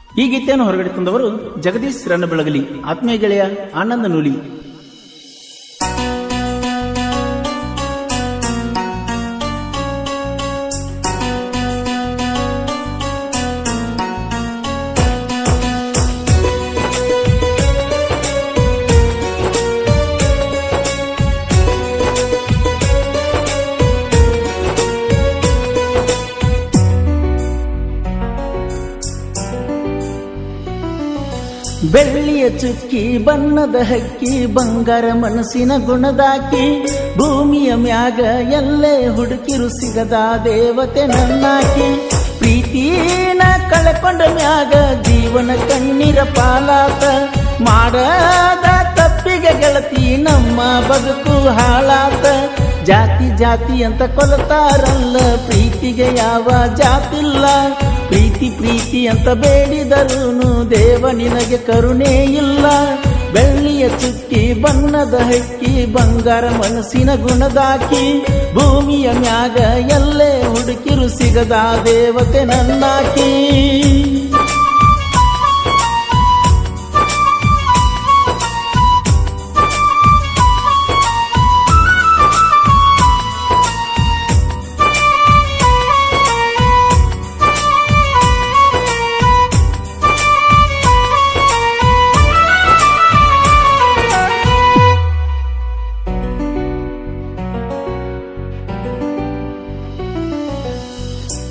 ಈ ಗೀತೆಯನ್ನು ಹೊರಗಡೆ ತಂದವರು ಜಗದೀಶ್ ರನ್ನಬೆಳಗಲಿ, ಆತ್ಮೀಯ ಗೆಳೆಯ ಆನಂದ ನೂಲಿ. ಬೆಳ್ಳಿಯ ಚುಕ್ಕಿ ಬಣ್ಣದ ಹಕ್ಕಿ, ಬಂಗಾರ ಮನಸ್ಸಿನ ಗುಣದಾಕಿ, ಭೂಮಿಯ ಮ್ಯಾಗ ಎಲ್ಲೇ ಹುಡುಕಿರು ಸಿಗದ ದೇವತೆ ನನ್ನಾಕಿ. ಪ್ರೀತಿನ ಕಳೆಕೊಂಡ ಮ್ಯಾಗ ಜೀವನ ಕಣ್ಣೀರ ಪಾಲಾತ, ಮಾಡದ ತಪ್ಪಿಗೆ ಗೆಳತಿ ನಮ್ಮ ಬದುಕು ಹಾಳಾತ. ಜಾತಿ ಜಾತಿ ಅಂತ ಕೊಲತಾರಲ್ಲ, ಪ್ರೀತಿಗೆ ಯಾವ ಜಾತಿಲ್ಲ. ಪ್ರೀತಿ ಪ್ರೀತಿ ಅಂತ ಬೇಡಿದರೂನು ದೇವ ನಿನಗೆ ಕರುಣೆ ಇಲ್ಲ. ಬೆಳ್ಳಿಯ ಚುಕ್ಕಿ ಬಣ್ಣದ ಹಕ್ಕಿ, ಬಂಗಾರ ಮನಸ್ಸಿನ ಗುಣದಾಕಿ, ಭೂಮಿಯ ಮ್ಯಾಗ ಎಲ್ಲೇ ಹುಡುಕಿರು ಸಿಗದ ದೇವತೆ ನನ್ನಾಕಿ.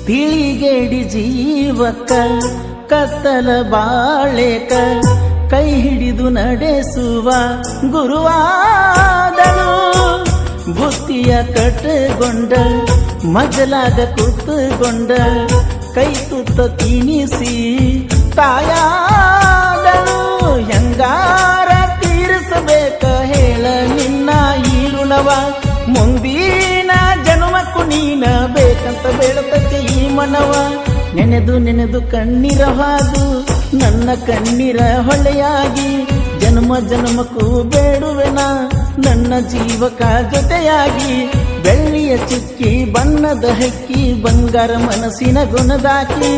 ತಿಳಿಗೇಡಿ ಜೀವಕ್ಕ ಕತ್ತಲ ಬಾಳೆಕ, ಕೈ ಹಿಡಿದು ನಡೆಸುವ ಗುರುವಾದನು. ಬುತ್ತಿಯ ಕಟ್ಟಗೊಂಡ ಮಜಲಾಗ ಕೂತುಕೊಂಡ, ಕೈ ತುತ್ತ ತಿನಿಸಿ ತಾಯಾದನು. ಹೆಂಗಾರ ತೀರಿಸಬೇಕ ಹೇಳ ನಿನ್ನ ಈ ಋಣವ, ಮುಂದಿನ ಜನ್ಮಕ್ಕೂ ನೀನ ಬೇಕಂತ ಬೇಡತಕ್ಕೆ ಈ ಮನವ. ನೆನೆದು ನೆನೆದು ಕಣ್ಣೀರ ಹಾದು ನನ್ನ ಕಣ್ಣೀರ ಹೊಳೆಯಾಗಿ, ಜನ್ಮ ಜನ್ಮಕ್ಕೂ ಬೇಡುವೆನ ನನ್ನ ಜೀವಕ ಜೊತೆಯಾಗಿ. ಬೆಳ್ಳಿಯ ಚುಕ್ಕಿ ಬಣ್ಣದ ಹಕ್ಕಿ, ಬಂಗಾರ ಮನಸ್ಸಿನ ಗುಣದಾಕಿ,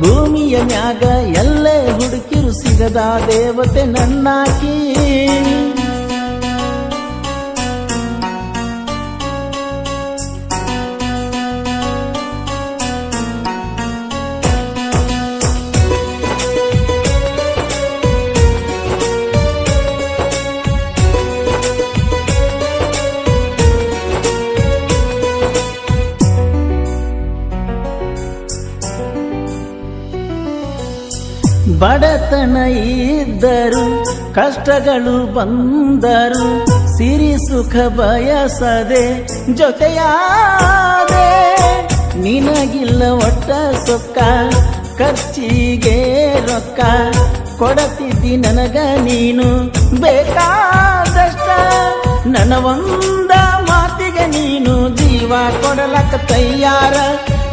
ಭೂಮಿಯ ಮ್ಯಾಗ ಎಲ್ಲೇ ಹುಡುಕಿರು ಸಿಗದ ದೇವತೆ ನನ್ನಾಕಿ. ಬಡತನ ಇದ್ದರು ಕಷ್ಟಗಳು ಬಂದರು, ಸಿರಿ ಸುಖ ಬಯಸದೆ ಜೊತೆಯಾದೆ. ನಿನಗಿಲ್ಲ ಒಟ್ಟ ಸೊಕ್ಕ, ಖರ್ಚಿಗೆ ರೊಕ್ಕ ಕೊಡತಿದ್ದಿ ನನಗ ನೀನು ಬೇಕಾದಷ್ಟ. ನನ್ನ ಒಂದ ಮಾತಿಗೆ ನೀನು ಜೀವ ಕೊಡಲಕ್ಕ ತಯ್ಯಾರ,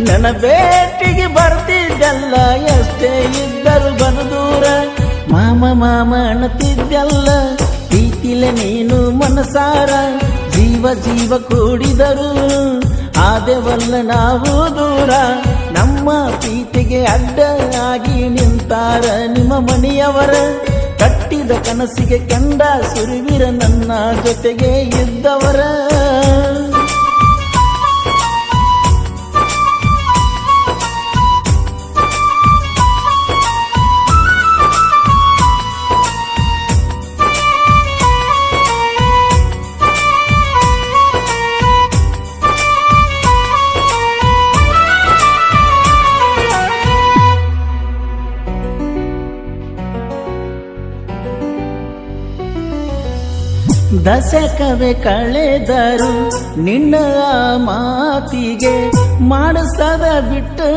ನನ್ನ ಭೇಟಿಗೆ ಬರ್ತಿದ್ದಲ್ಲ ಎಷ್ಟೇ ಇದ್ದರು ಬನದೂರ. ಮಾಮ ಮಾಮ ಅನ್ನತಿದ್ದಲ್ಲ ಪ್ರೀತಿಲೆ ನೀನು ಮನಸಾರ, ಜೀವ ಜೀವ ಕೂಡಿದರು ಆದೆವಲ್ಲ ನಾವು ದೂರ. ನಮ್ಮ ಪ್ರೀತಿಗೆ ಅಡ್ಡ ಆಗಿ ನಿಂತಾರ ನಿಮ್ಮ ಮನೆಯವರ, ಕಟ್ಟಿದ ಕನಸಿಗೆ ಕಂಡ ಸುರುವಿರ ನನ್ನ ಜೊತೆಗೆ ಇದ್ದವರ. ದಶಕವೇ ಕಳೆದರು ನಿನ್ನ ಮಾತಿಗೆ, ಮಾಡಿಸದ ಬಿಟ್ಟು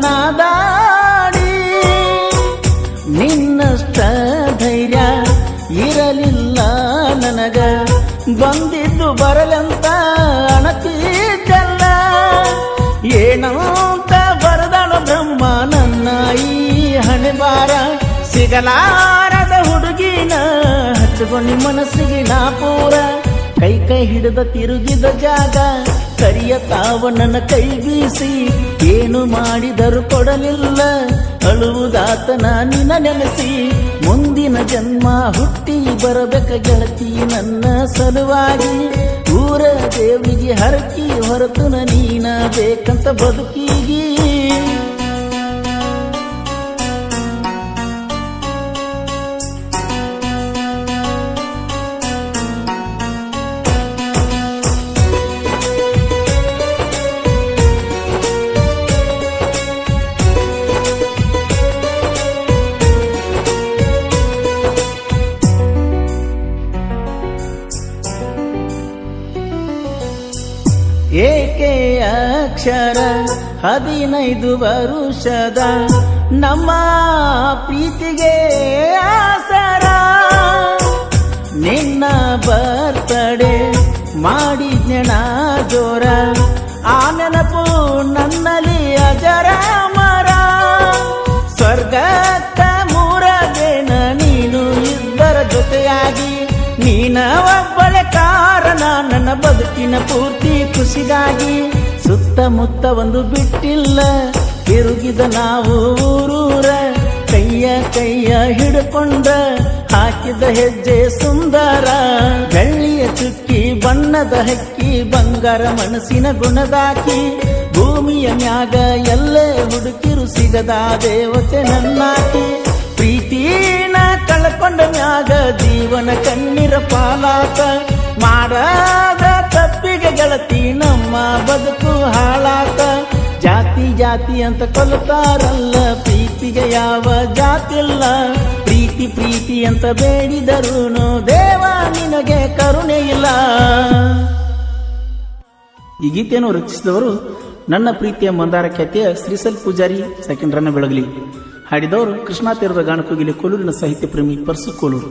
ನಾದಾಡಿ. ನಿನ್ನಷ್ಟ ಧೈರ್ಯ ಇರಲಿಲ್ಲ ನನಗ, ಬಂದಿದ್ದು ಬರಲಂತ ಅಣತಿದ್ದಲ್ಲ. ಏನಂತ ಬರದಳ ಬ್ರಹ್ಮ ನನ್ನ ಈ ಹಣೆ ಬಾರ, ಸಿಗಲಾರದ ಹುಡುಗಿನ ಹಚ್ಚಿಕೊಂಡು ಮನಸ್ಸಿಗೆ ನಾ ಪೂರ. ಕೈ ಕೈ ಹಿಡಿದ ತಿರುಗಿದ ಜಾಗ ಕರಿಯತಾವ ನನ್ನ ಕೈ ಬೀಸಿ ಏನು ಮಾಡಿದರೂ ಕೊಡಲಿಲ್ಲ ಅಳುವುದಾತನ ನಿನ್ನ ನೆನೆಸಿ ಮುಂದಿನ ಜನ್ಮ ಹುಟ್ಟಿ ಬರಬೇಕ ಗೆಳತಿ ನನ್ನ ಸಲುವಾಗಿ ಊರ ದೇವಿಗೆ ಹರಕಿ ಹೊರತು ನೀನ ಬೇಕಂತ ಬದುಕಿಗಿ ಏಕೆ ಅಕ್ಷರ 15 ವರುಷದ ನಮ್ಮ ಪ್ರೀತಿಗೆ ಆಸರ ನಿನ್ನ ಬರ್ತಡೆ ಮಾಡಿದ್ನ ಜೋರ ಆ ನೆನಪು ನನ್ನಲ್ಲಿ ಅಜರ ಮರ ಸ್ವರ್ಗಕ್ಕ ಮೂರದೇನ ನೀನು ಇದ್ದರ ಜೊತೆಯಾಗಿ ನೀನ ಒಬ್ಬಳೆ ಕಾರಣ ನನ್ನ ಬದುಕಿನ ಪೂರ್ತಿ ಖುಷಿಗಾಗಿ ಸುತ್ತಮುತ್ತ ಒಂದು ಬಿಟ್ಟಿಲ್ಲ ತಿರುಗಿದ ನಾವು ಊರೂರ ಕೈಯ ಹಿಡ್ಕೊಂಡ ಹಾಕಿದ ಹೆಜ್ಜೆ ಸುಂದರ ಬೆಳ್ಳಿಯ ಚುಕ್ಕಿ ಬಣ್ಣದ ಹಕ್ಕಿ ಬಂಗಾರ ಮನಸ್ಸಿನ ಗುಣದಾಕಿ ಭೂಮಿಯ ಮ್ಯಾಗ ಎಲ್ಲೇ ಹುಡುಕಿರು ಸಿಗದ ದೇವತೆ ನನ್ನಾಕಿ ಪ್ರೀತಿನ ಕಳ್ಕೊಂಡ ಮ್ಯಾಗ ಜೀವನ ಕಣ್ಣೀರ ಪಾಲಾತ ಮಾಡಾದ ತಪ್ಪಿಗೆ ಗೆಳತಿ ನಮ್ಮ ಬದುಕು ಹಾಳಾತ ಜಾತಿ ಜಾತಿ ಅಂತ ಕೊಲ್ತಾರಲ್ಲ ಪ್ರೀತಿಗೆ ಯಾವ ಜಾತಿಲ್ಲ ಪ್ರೀತಿ ಪ್ರೀತಿ ಅಂತ ಬೇಡಿದರೂನು ದೇವ ನಿನಗೆ ಕರುಣೆ ಇಲ್ಲ. ಈ ಗೀತೆಯನ್ನು ರಚಿಸಿದವರು ನನ್ನ ಪ್ರೀತಿಯ ಮಂದಾರ ಖ್ಯಾತಿಯ ಶ್ರೀಸಲ್ ಪೂಜಾರಿ ಸೆಕೆಂಡ್ ರನ್ನ ಬೆಳಗಲಿ. ಹಾಡಿದವರು ಕೃಷ್ಣಾ ತೀರದ ಗಾನಕೋಗಿಲೆ ಕೋಲೂರಿನ ಸಾಹಿತ್ಯ ಪ್ರೇಮಿ ಪರ್ಸು ಕೋಲೂರು.